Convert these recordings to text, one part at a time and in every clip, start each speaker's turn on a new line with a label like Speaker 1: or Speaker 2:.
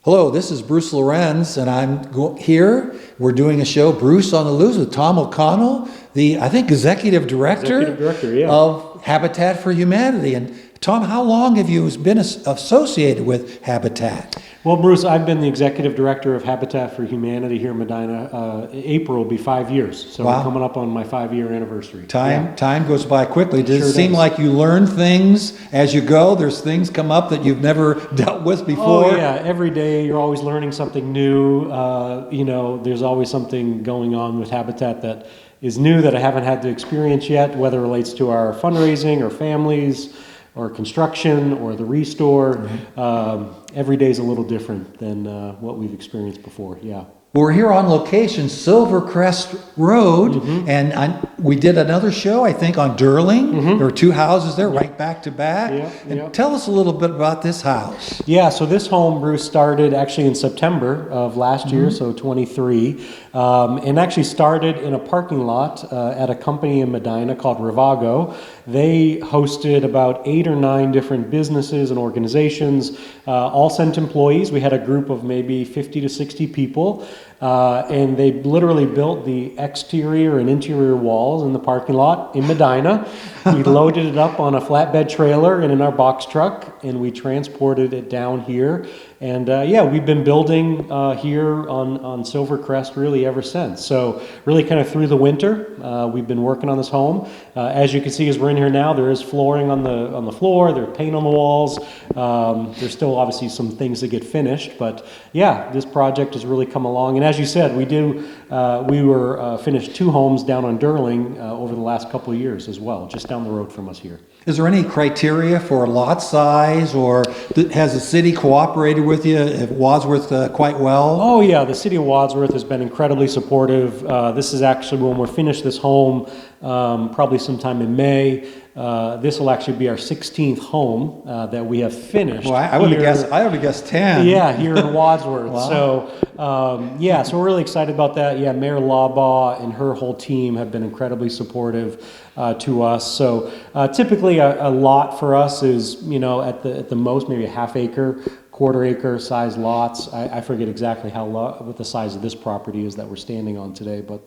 Speaker 1: Hello, this is Bruce Lorincz, and I'm here. We're doing a show, Bruce on the Loose, with Tom O'Connell, the, I think, Executive Director,
Speaker 2: yeah,
Speaker 1: of Habitat for Humanity. And Tom, how long have you been associated with Habitat?
Speaker 2: Well, Bruce, I've been the Executive Director of Habitat for Humanity here in Medina. April will be 5 years, so
Speaker 1: Wow.
Speaker 2: we're coming up on my 5-year anniversary.
Speaker 1: Time goes by quickly. Does
Speaker 2: Sure
Speaker 1: it seem
Speaker 2: does.
Speaker 1: like you learn things as you go? There's things come up that you've never dealt with before?
Speaker 2: Oh yeah, every day you're always learning something new. There's always something going on with Habitat that is new that I haven't had to experience yet, whether it relates to our fundraising or families or construction or the restore. Every day is a little different than what we've experienced before, yeah.
Speaker 1: We're here on location, Silvercrest Road, and we did another show, I think, on Durling. There were two houses there, right back to back. And tell us a little bit about this house.
Speaker 2: Yeah, so this home, Bruce, started actually in September of last year, so 23, and actually started in a parking lot at a company in Medina called Rivago. They hosted about 8 or 9 different businesses and organizations, all sent employees. We had a group of maybe 50 to 60 people. And they literally built the exterior and interior walls in the parking lot in Medina. We loaded it up on a flatbed trailer and in our box truck, and we transported it down here. And we've been building here on Silvercrest really ever since. So really kind of through the winter, we've been working on this home. As you can see, as we're in here now, there is flooring on the floor. There's paint on the walls. There's still obviously some things that get finished, but yeah, this project has really come along. And as you said, we were finished 2 homes down on Durling over the last couple of years as well, just down the road from us here.
Speaker 1: Is there any criteria for lot size, or has the city cooperated with you at Wadsworth quite well?
Speaker 2: Oh yeah, the City of Wadsworth has been incredibly supportive. This is actually, when we're finished this home, probably sometime in May, this will actually be our 16th home that we have finished.
Speaker 1: Well, I would have guessed 10.
Speaker 2: Yeah, here in Wadsworth.
Speaker 1: Wow.
Speaker 2: So we're really excited about that. Yeah, Mayor Labaugh and her whole team have been incredibly supportive to us. So typically a lot for us is, at the most maybe a half acre, quarter acre size lots. I forget exactly what the size of this property is that we're standing on today, but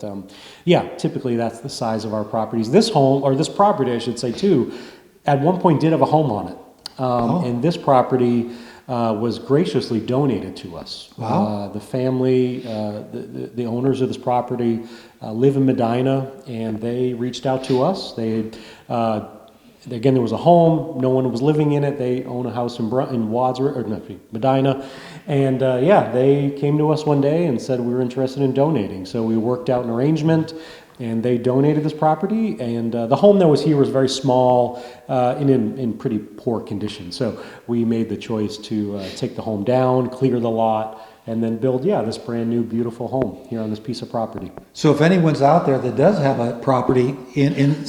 Speaker 2: typically that's the size of our properties. This home, or this property I should say too, at one point did have a home on it. And this property was graciously donated to us.
Speaker 1: Wow.
Speaker 2: The family, the owners of this property live in Medina, and they reached out to us. Again, there was a home, no one was living in it. They own a house in Wadsworth, or no, Medina. And they came to us one day and said we were interested in donating. So we worked out an arrangement, and they donated this property. And the home that was here was very small, in pretty poor condition. So we made the choice to take the home down, clear the lot, and then build, this brand new beautiful home here on this piece of property.
Speaker 1: So if anyone's out there that does have a property in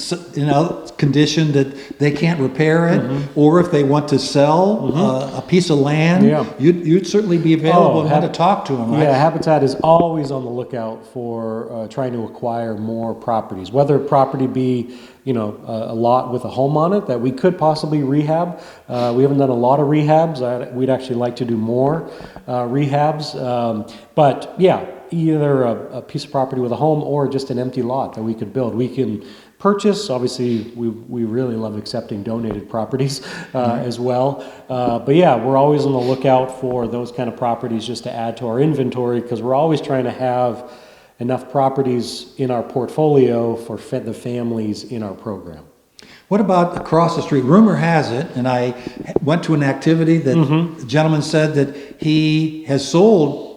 Speaker 1: a condition that they can't repair it, or if they want to sell a piece of land, you'd certainly be available and want to talk to them, right?
Speaker 2: Yeah, Habitat is always on the lookout for trying to acquire more properties, whether a property be a lot with a home on it that we could possibly rehab. We haven't done a lot of rehabs. We'd actually like to do more rehabs. But yeah, either a piece of property with a home or just an empty lot that we could build. We can purchase. Obviously, we really love accepting donated properties as well. But yeah, we're always on the lookout for those kind of properties just to add to our inventory, because we're always trying to have enough properties in our portfolio for the families in our program.
Speaker 1: What about across the street? Rumor has it, and I went to an activity that the gentleman said that he has sold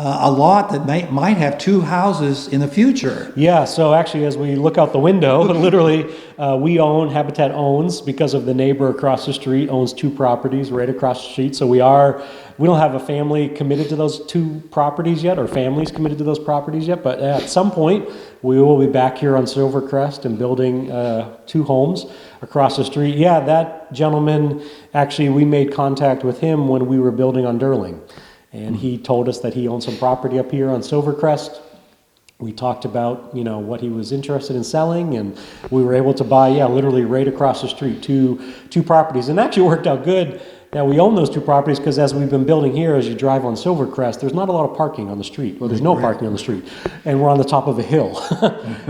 Speaker 1: a lot that might have 2 houses in the future.
Speaker 2: Yeah, so actually as we look out the window, literally Habitat owns, because of the neighbor across the street, owns 2 properties right across the street. So we don't have a family committed to those 2 properties yet, or families committed to those properties yet, but at some point we will be back here on Silvercrest and building 2 homes across the street. Yeah, that gentleman, actually we made contact with him when we were building on Durling. And he told us that he owns some property up here on Silvercrest. We talked about, what he was interested in selling, and we were able to buy, literally right across the street, two properties. And it actually worked out good. Now, we own those two properties because as we've been building here, as you drive on Silvercrest, there's not a lot of parking on the street. Well, there's no parking on the street, and we're on the top of a hill.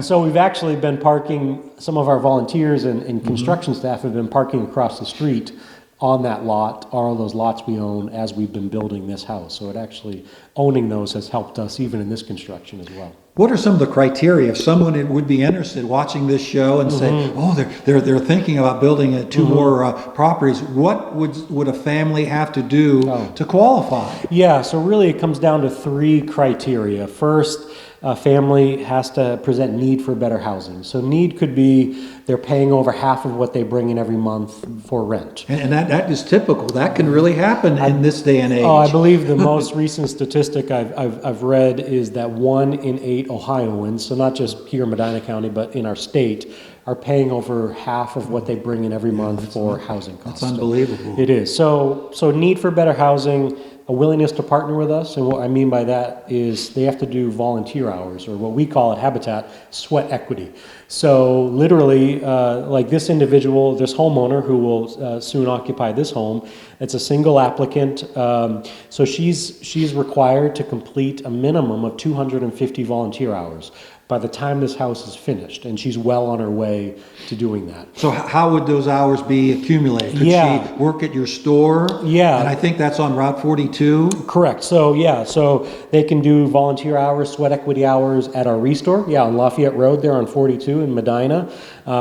Speaker 2: So we've actually been parking, some of our volunteers and construction staff have been parking across the street on that lot, all those lots we own as we've been building this house. So it actually, owning those has helped us even in this construction as well.
Speaker 1: What are some of the criteria if someone would be interested watching this show and say, oh, they're thinking about building two more properties? What would a family have to do to qualify?
Speaker 2: Yeah, so really it comes down to 3 criteria. First, a family has to present need for better housing. So need could be they're paying over half of what they bring in every month for rent.
Speaker 1: And that is typical. That can really happen in this day and age.
Speaker 2: Oh, I believe the most recent statistic I've read is that 1 in 8 Ohioans, so not just here in Medina County, but in our state, are paying over half of what they bring in every month for housing costs.
Speaker 1: That's unbelievable.
Speaker 2: So it is. So need for better housing, a willingness to partner with us, and what I mean by that is they have to do volunteer hours, or what we call at Habitat, sweat equity. So literally, like this individual, this homeowner who will soon occupy this home, it's a single applicant, so she's required to complete a minimum of 250 volunteer hours by the time this house is finished, and she's well on her way to doing that.
Speaker 1: So how would those hours be accumulated? Could she work at your store?
Speaker 2: Yeah.
Speaker 1: And I think that's on Route 42?
Speaker 2: Correct. So so they can do volunteer hours, sweat equity hours at our restore, on Lafayette Road there on 42 in Medina.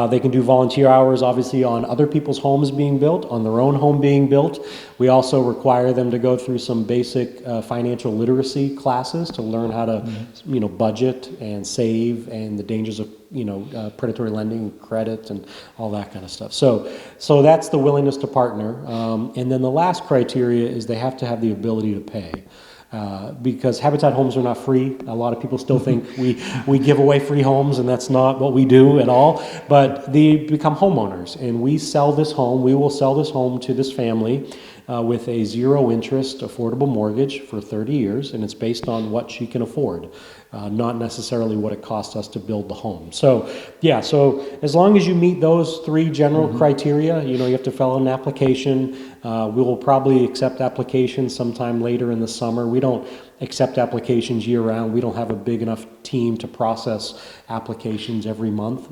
Speaker 2: They can do volunteer hours obviously on other people's homes being built, on their own home being built. We also require them to go through some basic financial literacy classes to learn how to budget and save and the dangers of predatory lending, credit, and all that kind of stuff. So that's the willingness to partner. And then the last criteria is they have to have the ability to pay. Because Habitat homes are not free. A lot of people still think we give away free homes, and that's not what we do at all. But they become homeowners, and we will sell this home to this family with a 0 interest affordable mortgage for 30 years, and it's based on what she can afford, not necessarily what it costs us to build the home. So as long as you meet those 3 general criteria, you have to fill out an application. We will probably accept applications sometime later in the summer. We don't accept applications year-round. We don't have a big enough team to process applications every month.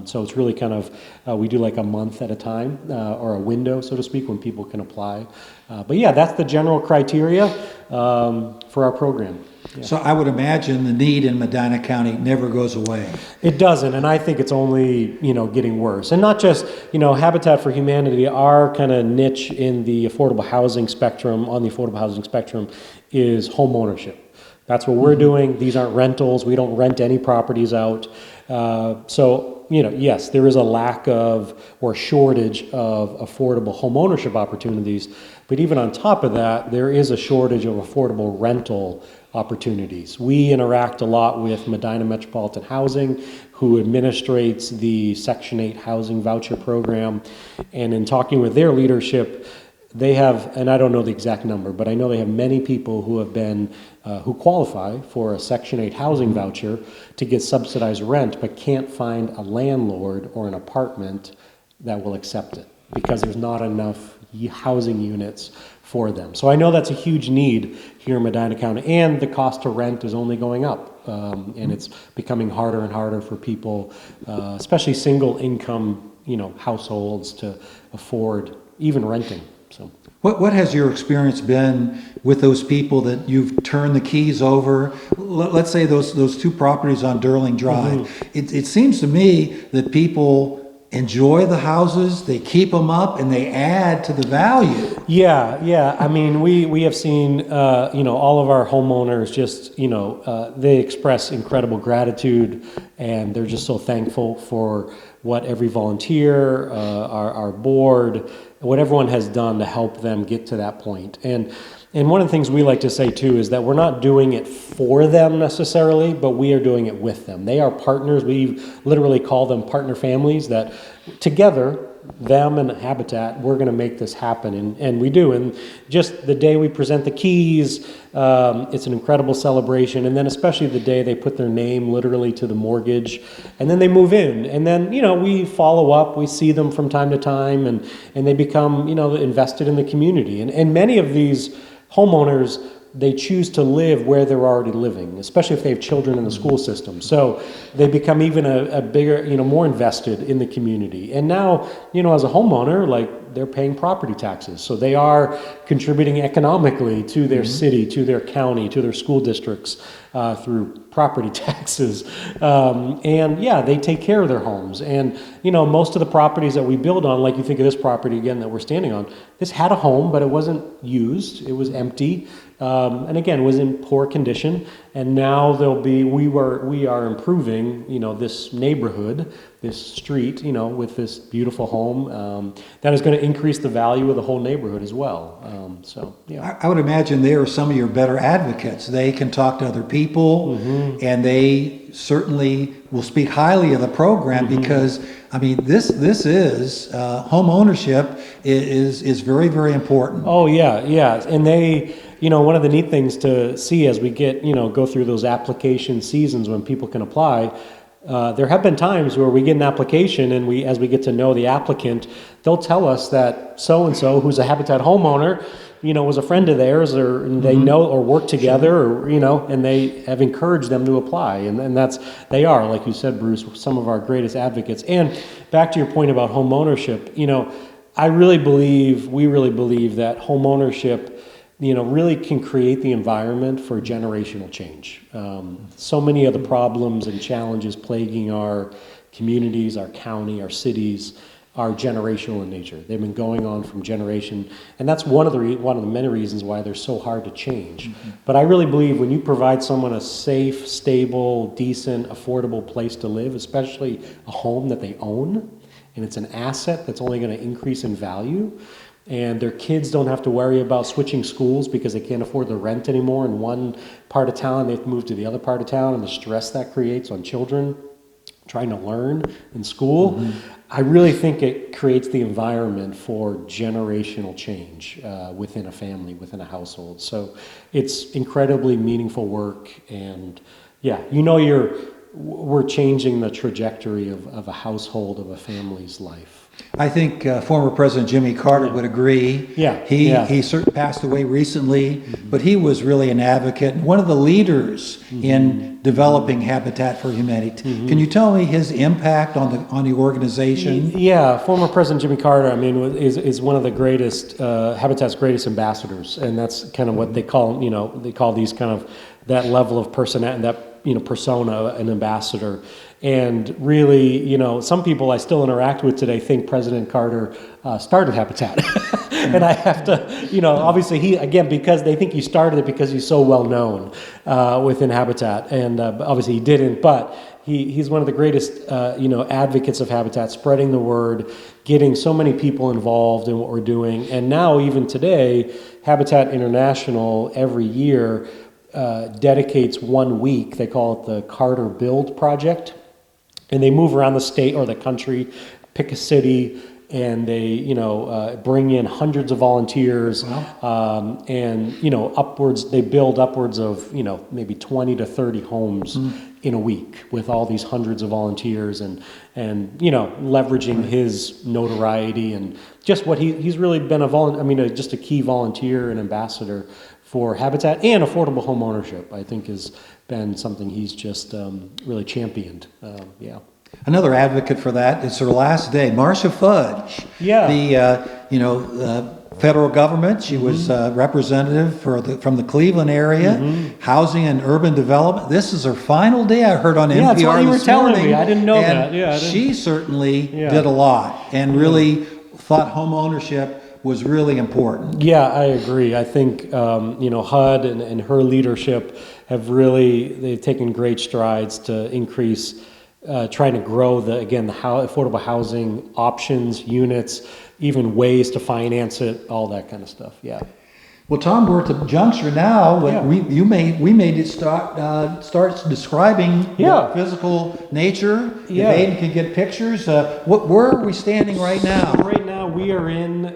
Speaker 2: So it's really kind of, we do like a month at a time, or a window, so to speak, when people can apply. But that's the general criteria for our program. Yeah.
Speaker 1: So I would imagine the need in Medina County never goes away.
Speaker 2: It doesn't, and I think it's only getting worse. And not just Habitat for Humanity, our kind of niche in the affordable housing spectrum, is home ownership. That's what we're doing. These aren't rentals. We don't rent any properties out. Yes, there is a lack of or shortage of affordable home ownership opportunities, but even on top of that, there is a shortage of affordable rental opportunities. We interact a lot with Medina Metropolitan Housing, who administrates the Section 8 housing voucher program, and in talking with their leadership, they have, and I don't know the exact number, but I know they have many people who have been, who qualify for a Section 8 housing voucher to get subsidized rent, but can't find a landlord or an apartment that will accept it because there's not enough housing units for them. So I know that's a huge need here in Medina County, and the cost to rent is only going up, and it's becoming harder and harder for people, especially single income, households to afford even renting. So,
Speaker 1: what has your experience been with those people that you've turned the keys over? Let's say those 2 properties on Durling Drive. It seems to me that people enjoy the houses, they keep them up, and they add to the value.
Speaker 2: Yeah. I mean, we have seen, all of our homeowners just, they express incredible gratitude, and they're just so thankful for what every volunteer, our board, what everyone has done to help them get to that point. And one of the things we like to say too is that we're not doing it for them necessarily, but we are doing it with them. They are partners. We literally call them partner families that together them and Habitat, we're going to make this happen, and we do. And just the day we present the keys, it's an incredible celebration. And then especially the day they put their name literally to the mortgage, and then they move in. And then, we follow up, we see them from time to time, and they become, invested in the community. And many of these homeowners, they choose to live where they're already living, especially if they have children in the school system. So they become even a bigger, more invested in the community. And now, as a homeowner, like, they're paying property taxes. So they are contributing economically to their city, to their county, to their school districts through property taxes. And yeah, they take care of their homes. And, most of the properties that we build on, like you think of this property again that we're standing on, this had a home, but it wasn't used. It was empty. And again, was in poor condition, and now we are improving, this neighborhood, this street, with this beautiful home that is going to increase the value of the whole neighborhood as well. So yeah,
Speaker 1: I would imagine they are some of your better advocates. They can talk to other people, and they certainly will speak highly of the program because, I mean, this is home ownership is very, very important.
Speaker 2: Oh yeah, and they. One of the neat things to see as we get, go through those application seasons when people can apply, there have been times where we get an application and as we get to know the applicant, they'll tell us that so-and-so, who's a Habitat homeowner, was a friend of theirs, or they know or work together, or, and they have encouraged them to apply. And they are, like you said, Bruce, some of our greatest advocates. And back to your point about home ownership, we really believe that home ownership really can create the environment for generational change. So many of the problems and challenges plaguing our communities, our county, our cities are generational in nature. They've been going on from generation, and that's one of the many reasons why they're so hard to change. But I really believe when you provide someone a safe, stable, decent, affordable place to live, especially a home that they own, and it's an asset that's only going to increase in value, and their kids don't have to worry about switching schools because they can't afford the rent anymore in one part of town, they have to move to the other part of town, and the stress that creates on children trying to learn in school. I really think it creates the environment for generational change within a family, within a household. So it's incredibly meaningful work, and yeah, we're changing the trajectory of a household, of a family's life.
Speaker 1: I think former President Jimmy Carter would agree.
Speaker 2: Yeah.
Speaker 1: He certainly passed away recently, but he was really an advocate and one of the leaders in developing Habitat for Humanity. Can you tell me his impact on the organization?
Speaker 2: Yeah, former President Jimmy Carter, I mean, is one of the greatest, Habitat's greatest ambassadors, and that's kind of what they call, they call these kind of that level of persona, an ambassador. And really, some people I still interact with today think President Carter started Habitat. And I have to, obviously because they think he started it because he's so well known within Habitat. And obviously he didn't, but he's one of the greatest, advocates of Habitat, spreading the word, getting so many people involved in what we're doing. And now even today, Habitat International every year dedicates 1 week, they call it the Carter Build Project, and they move around the state or the country, pick a city, and they bring in hundreds of volunteers. Wow. And they build upwards of maybe 20 to 30 homes in a week with all these hundreds of volunteers, and leveraging his notoriety and just what he's really been just a key volunteer and ambassador for Habitat and affordable home ownership. I think has been something he's just really championed.
Speaker 1: Another advocate for that is her last day, Marcia Fudge.
Speaker 2: Yeah.
Speaker 1: The federal government. She was representative from the Cleveland area, housing and urban development. This is her final day. I heard on NPR
Speaker 2: that's what you were telling
Speaker 1: morning,
Speaker 2: me. I didn't know
Speaker 1: and
Speaker 2: that. Yeah,
Speaker 1: she certainly did a lot and really thought home ownership was really important.
Speaker 2: Yeah, I agree. I think HUD and her leadership they've taken great strides to increase, trying to grow the affordable housing options, units, even ways to finance it, all that kind of stuff. Yeah.
Speaker 1: Well, Tom, we're at the juncture now.
Speaker 2: Yeah.
Speaker 1: We made it start describing
Speaker 2: Yeah.
Speaker 1: the physical nature.
Speaker 2: Yeah.
Speaker 1: If Aiden can get pictures, where are we standing right now?
Speaker 2: Right now, we are in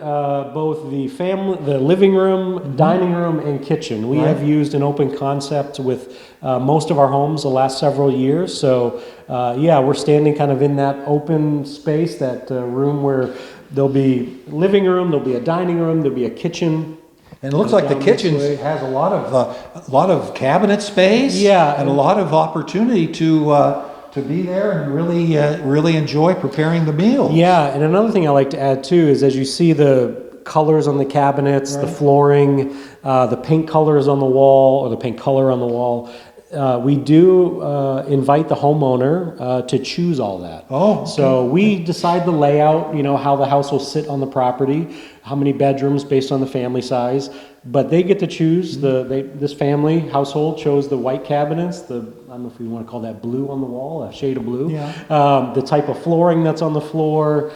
Speaker 2: both the living room, dining room, and kitchen. We have used an open concept with most of our homes the last several years. So, we're standing kind of in that open space, that room where there'll be living room, there'll be a dining room, there'll be a kitchen.
Speaker 1: And it looks like the kitchen has a lot of cabinet space.
Speaker 2: Yeah,
Speaker 1: and a lot of opportunity to be there and really enjoy preparing the meals.
Speaker 2: Yeah, and another thing I like to add too is, as you see the colors on the cabinets, the flooring, the paint colors on the wall, or the paint color on the wall, we do invite the homeowner to choose all that.
Speaker 1: Oh, okay.
Speaker 2: So we decide the layout, how the house will sit on the property, how many bedrooms based on the family size, but they get to choose. This family household chose the white cabinets, I don't know if you want to call that blue on the wall, a shade of blue.
Speaker 1: Yeah.
Speaker 2: The type of flooring that's on the floor,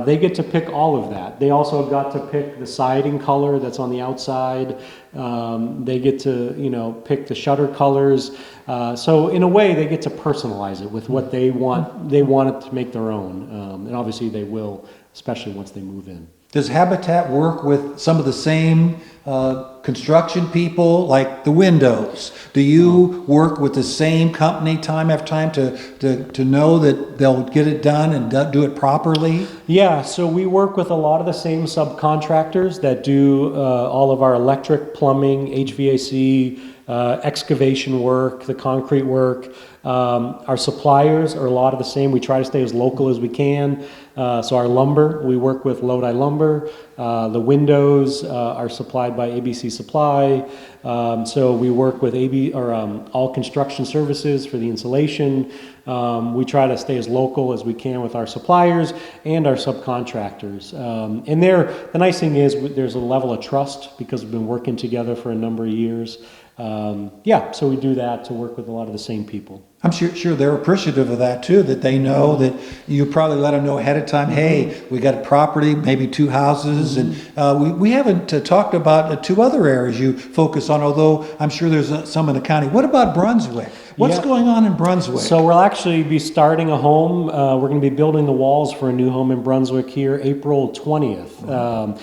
Speaker 2: they get to pick all of that. They also got to pick the siding color that's on the outside. They get to, pick the shutter colors. So in a way, they get to personalize it with what they want. They want it to make their own. And obviously they will, especially once they move in.
Speaker 1: Does Habitat work with some of the same construction people, like the windows? Do you work with the same company time after time to know that they'll get it done and do it properly?
Speaker 2: Yeah, so we work with a lot of the same subcontractors that do all of our electric, plumbing, HVAC, excavation work, the concrete work. Our suppliers are a lot of the same. We try to stay as local as we can. So our lumber, we work with Lodi Lumber. The windows are supplied by ABC Supply. So we work with All Construction Services for the insulation. We try to stay as local as we can with our suppliers and our subcontractors. And the nice thing is there's a level of trust because we've been working together for a number of years. So we do that to work with a lot of the same people.
Speaker 1: I'm sure they're appreciative of that too, that they know that you probably let them know ahead of time, hey, we got a property, maybe 2 houses, and we haven't talked about 2 other areas you focus on, although I'm sure there's some in the county. What about Brunswick? What's going on in Brunswick?
Speaker 2: So we'll actually be starting a home. We're going to be building the walls for a new home in Brunswick here April 20th.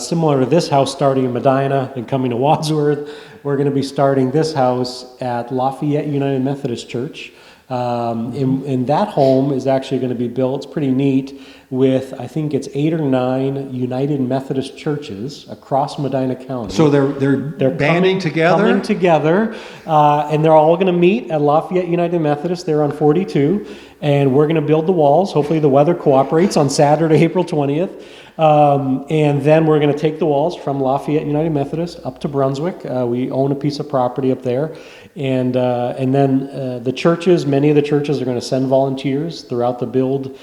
Speaker 2: Similar to this house starting in Medina and coming to Wadsworth, we're going to be starting this house at Lafayette United Methodist Church. And that home is actually going to be built, it's pretty neat, with I think it's 8 or 9 United Methodist churches across Medina County.
Speaker 1: So they're banding together?
Speaker 2: Coming together, and they're all going to meet at Lafayette United Methodist. They're on 42, and we're going to build the walls. Hopefully the weather cooperates on Saturday, April 20th. And then we're going to take the walls from Lafayette United Methodist up to Brunswick. We own a piece of property up there. And then the churches, many of the churches are going to send volunteers throughout the build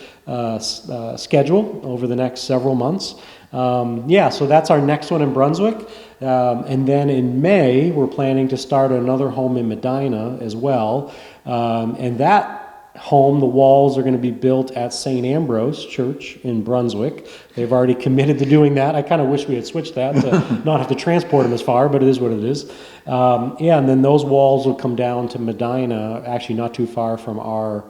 Speaker 2: schedule over the next several months. So that's our next one in Brunswick. And then in May, we're planning to start another home in Medina as well. And that home, the walls are going to be built at St. Ambrose Church in Brunswick. They've already committed to doing that. I kind of wish we had switched that to not have to transport them as far, but it is what it is. And then those walls will come down to Medina, actually not too far from our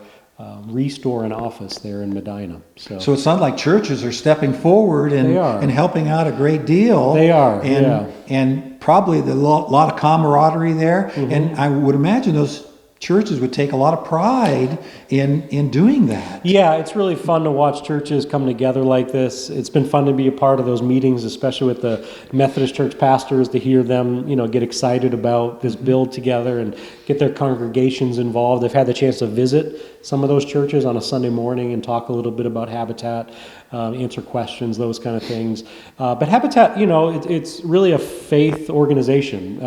Speaker 2: restore and office there in Medina. So
Speaker 1: it sounds like churches are stepping forward and helping out a great deal.
Speaker 2: They are,
Speaker 1: and probably a lot of camaraderie there. And I would imagine those churches would take a lot of pride in doing that.
Speaker 2: Yeah, it's really fun to watch churches come together like this. It's been fun to be a part of those meetings, especially with the Methodist church pastors, to hear them, get excited about this build together and get their congregations involved. I've had the chance to visit some of those churches on a Sunday morning and talk a little bit about Habitat, answer questions, those kind of things. But Habitat, it's really a faith organization.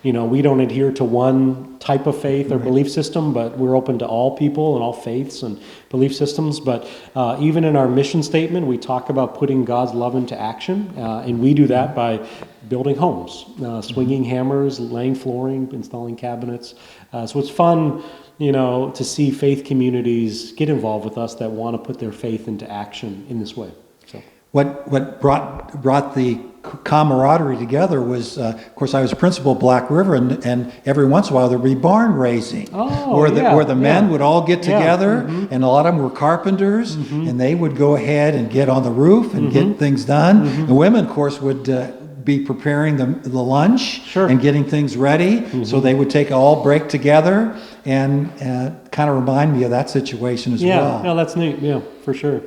Speaker 2: We don't adhere to one type of faith or belief system, but we're open to all people and all faiths and belief systems. But even in our mission statement, we talk about putting God's love into action, and we do that by building homes, swinging hammers, laying flooring, installing cabinets. So it's fun, to see faith communities get involved with us that want to put their faith into action in this way. So.
Speaker 1: what brought the camaraderie together was, of course, I was principal of Black River, and every once in a while there'd be barn raising, where the men would all get together, and a lot of them were carpenters, and they would go ahead and get on the roof and get things done. The women, of course, would be preparing the lunch and getting things ready, so they would take all break together, and kind of remind me of that situation as well.
Speaker 2: Yeah, that's neat. Yeah, for sure.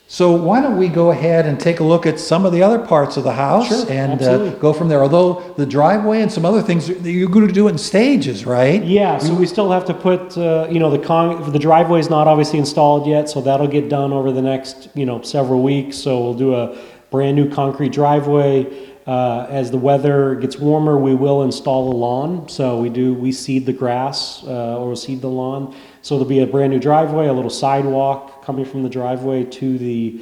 Speaker 1: So why don't we go ahead and take a look at some of the other parts of the house and go from there. Although the driveway and some other things, you're going to do it in stages, right?
Speaker 2: Yeah, so we still have to put, the driveway is not obviously installed yet, so that'll get done over the next, several weeks. So we'll do a brand new concrete driveway. As the weather gets warmer, we will install a lawn. So we seed the grass or we'll seed the lawn. So there'll be a brand new driveway, a little sidewalk coming from the driveway to the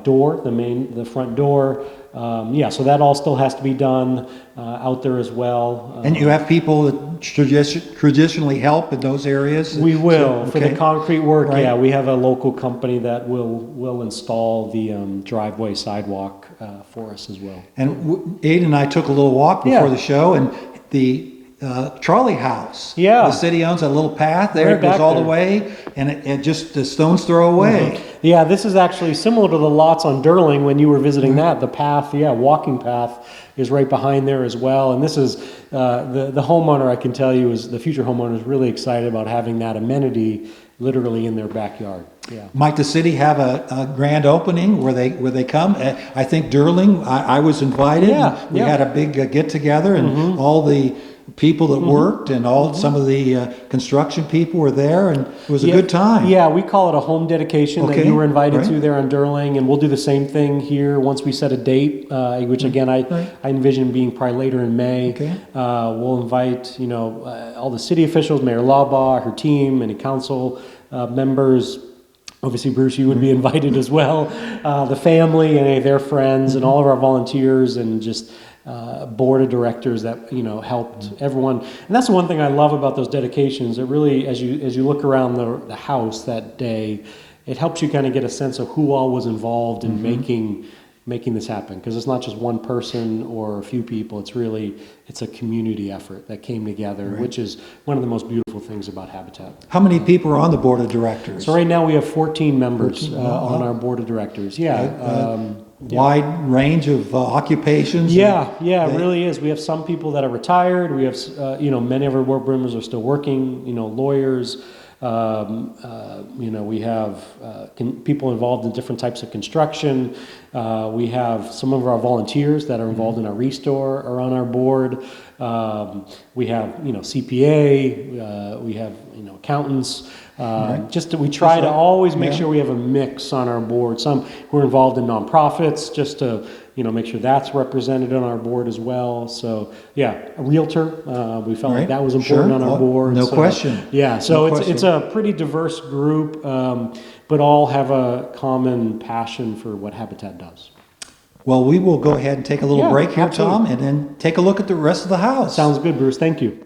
Speaker 2: door, the front door. So that all still has to be done out there as well.
Speaker 1: And you have people that traditionally help in those areas?
Speaker 2: We will. For the concrete work, we have a local company that will install the driveway sidewalk for us as well.
Speaker 1: And Aiden and I took a little walk before the show, and the trolley house. The city owns a little path there. It goes all the way, and it just a stone's throw away.
Speaker 2: Yeah, this is actually similar to the lots on Durling when you were visiting that. The path, walking path is right behind there as well. And this is the homeowner, I can tell you, the future homeowner is really excited about having that amenity literally in their backyard. Yeah.
Speaker 1: Might the city have a grand opening where they come? I think Durling, I was invited. We had a big get together, and all the people that worked and some of the construction people were there, and it was a good time.
Speaker 2: Yeah, we call it a home dedication that you were invited to there on Durling, and we'll do the same thing here once we set a date, which again I envision being probably later in May. We'll invite all the city officials, Mayor Labaugh, her team, any council members. Obviously, Bruce, you would be invited as well. The family and any of their friends, and all of our volunteers, and just board of directors that helped everyone. And that's the one thing I love about those dedications. It really, as you look around the house that day, it helps you kind of get a sense of who all was involved in making this happen, because it's not just one person or a few people. It's a community effort that came together, which is one of the most beautiful things about Habitat.
Speaker 1: How many people are on the board of directors?
Speaker 2: So right now we have 14 members on our board of directors.
Speaker 1: Wide range of occupations.
Speaker 2: It really is. We have some people that are retired. We have many of our board members are still working. Lawyers. We have people involved in different types of construction. We have some of our volunteers that are involved in our restore are on our board. We have CPA. We have accountants. We try to always make sure we have a mix on our board. Some who are involved in nonprofits, just to make sure that's represented on our board as well. So a realtor. We felt like that was important on our board.
Speaker 1: No question.
Speaker 2: Yeah, so it's a pretty diverse group, but all have a common passion for what Habitat does.
Speaker 1: Well, we will go ahead and take a little break here, Tom, and then take a look at the rest of the house.
Speaker 2: Sounds good, Bruce. Thank you.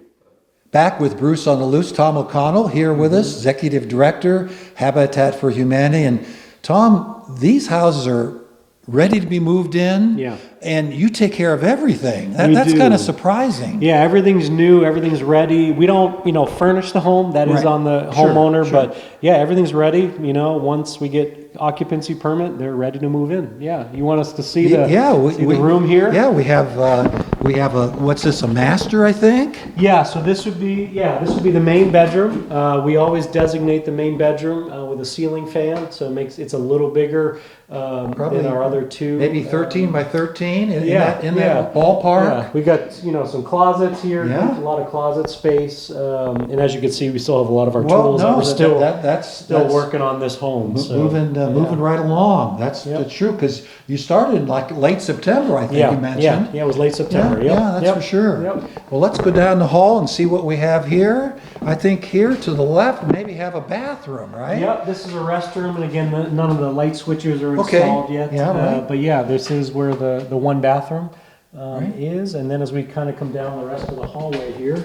Speaker 1: Back with Bruce on the Loose, Tom O'Connell here with us, Executive Director, Habitat for Humanity. And Tom, these houses are ready to be moved in, and you take care of everything. That's kind of surprising.
Speaker 2: Yeah, everything's new, everything's ready. We don't, furnish the home. That is on the homeowner, but everything's ready. Once we get occupancy permit, they're ready to move in. Yeah, you want us to see the room here?
Speaker 1: Yeah, we have a what's this? A master, I think.
Speaker 2: Yeah, so this would be the main bedroom. We always designate the main bedroom with a ceiling fan, so it's a little bigger than our other two.
Speaker 1: Maybe 13 by 13 in that ballpark.
Speaker 2: Yeah. We got some closets here. A lot of closet space, and as you can see, we still have a lot of our tools. We're still working on this home.
Speaker 1: Moving right along. That's true, because you started in like late September, I think you mentioned.
Speaker 2: Yeah, it was late September.
Speaker 1: Yeah, that's for sure. Well, let's go down the hall and see what we have here. I think here to the left, maybe have a bathroom, right?
Speaker 2: Yep, this is a restroom, and again, none of the light switches are installed yet. But this is where the one bathroom is, and then as we kind of come down the rest of the hallway here,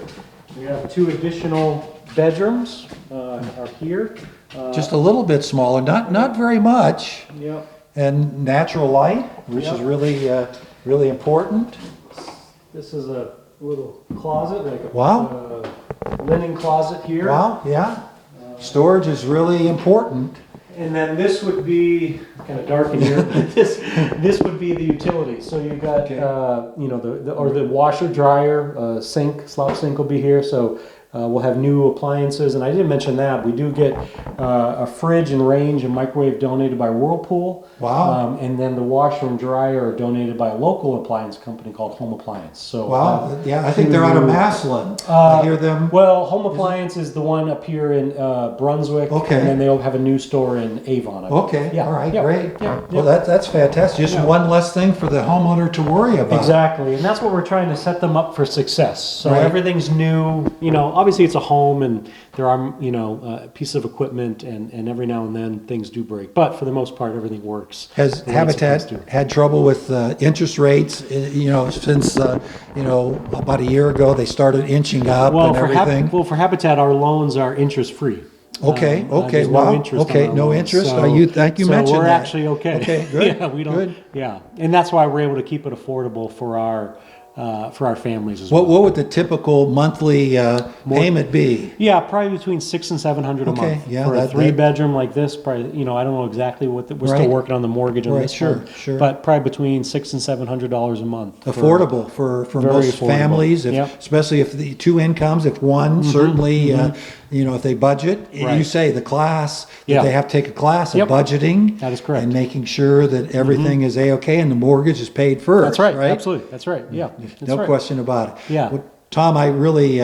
Speaker 2: we have two additional bedrooms are here.
Speaker 1: Just a little bit smaller, not very much.
Speaker 2: Yep.
Speaker 1: and natural light, which is really, really important.
Speaker 2: This is a little closet, like a
Speaker 1: Wow.
Speaker 2: Linen closet here.
Speaker 1: Wow, yeah. Storage is really important.
Speaker 2: And then this would be kind of dark in here. this would be the utilities. So you've got you know, the washer, dryer, sink, slop sink will be here. So we'll have new appliances, and I didn't mention that we do get a fridge and range and microwave donated by Whirlpool.
Speaker 1: Wow.
Speaker 2: And then the washer and dryer are donated by a local appliance company called Home Appliance. So
Speaker 1: wow, yeah, I think they're out of Maslin. I hear them.
Speaker 2: Well, Home Appliance is the one up here in Brunswick.
Speaker 1: Okay.
Speaker 2: And then they'll have a new store in Avon.
Speaker 1: Okay,
Speaker 2: Yeah.
Speaker 1: all right,
Speaker 2: Yeah.
Speaker 1: great.
Speaker 2: Yeah.
Speaker 1: Well, that's fantastic. Just one less thing for the homeowner to worry about.
Speaker 2: Exactly, and that's what we're trying to set them up for success. So
Speaker 1: Right.
Speaker 2: everything's new. You know, obviously it's a home, and there are pieces of equipment, and every now and then things do break. But for the most part, everything works.
Speaker 1: Has
Speaker 2: the way it's
Speaker 1: Habitat
Speaker 2: supposed to.
Speaker 1: had trouble with interest rates? Since about a year ago they started inching up
Speaker 2: Well,
Speaker 1: and everything.
Speaker 2: for Habitat, our loans are interest free.
Speaker 1: Okay,
Speaker 2: There's
Speaker 1: wow,
Speaker 2: no interest
Speaker 1: okay,
Speaker 2: on our
Speaker 1: no
Speaker 2: loans.
Speaker 1: interest.
Speaker 2: So,
Speaker 1: You
Speaker 2: so
Speaker 1: mentioned
Speaker 2: we're
Speaker 1: that.
Speaker 2: actually okay.
Speaker 1: Okay, good.
Speaker 2: Yeah, we don't.
Speaker 1: Good.
Speaker 2: Yeah, and that's why we're able to keep it affordable for our families as well.
Speaker 1: What would the typical monthly payment be?
Speaker 2: Yeah, probably between $600 and $700 a
Speaker 1: Okay,
Speaker 2: month
Speaker 1: yeah,
Speaker 2: for a
Speaker 1: that-
Speaker 2: 3-bedroom like this. Probably, I don't know exactly what we're
Speaker 1: Right.
Speaker 2: still working on the mortgage on
Speaker 1: Right,
Speaker 2: this
Speaker 1: sure,
Speaker 2: one,
Speaker 1: sure.
Speaker 2: but probably between $600 and $700 a month.
Speaker 1: Affordable for
Speaker 2: Very
Speaker 1: most
Speaker 2: affordable.
Speaker 1: families,
Speaker 2: Yep.
Speaker 1: especially if the two incomes. If one, certainly, if they budget.
Speaker 2: Right.
Speaker 1: You say the class that
Speaker 2: Yeah.
Speaker 1: they have to take a class of
Speaker 2: Yep.
Speaker 1: budgeting.
Speaker 2: That is correct.
Speaker 1: And making sure that everything is a-okay and the mortgage is paid first.
Speaker 2: That's right. Absolutely. That's right. Yeah. That's
Speaker 1: No
Speaker 2: right.
Speaker 1: question about it.
Speaker 2: Yeah.
Speaker 1: Well, Tom, I really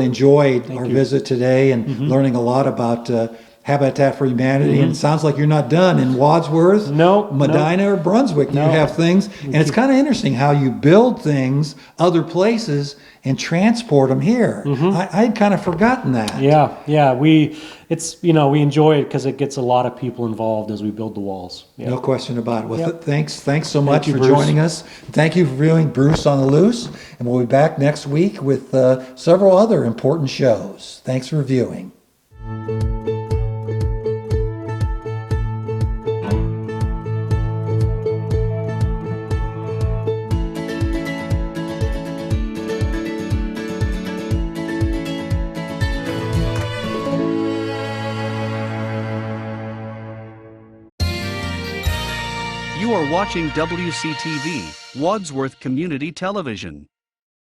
Speaker 1: enjoyed our
Speaker 2: you.
Speaker 1: visit today and learning a lot about Habitat for Humanity. And it sounds like you're not done in Wadsworth,
Speaker 2: No,
Speaker 1: Medina, or Brunswick.
Speaker 2: No.
Speaker 1: You have things, and it's kind of interesting how you build things other places and transport them here. I'd kind of forgotten that.
Speaker 2: Yeah. We enjoy it because it gets a lot of people involved as we build the walls. Yeah.
Speaker 1: No question about it. Well,
Speaker 2: Yep.
Speaker 1: thanks so much
Speaker 2: you,
Speaker 1: for
Speaker 2: Bruce.
Speaker 1: joining us. Thank you for viewing Bruce on the Loose, and we'll be back next week with several other important shows. Thanks for viewing.
Speaker 3: You are watching WCTV, Wadsworth Community Television.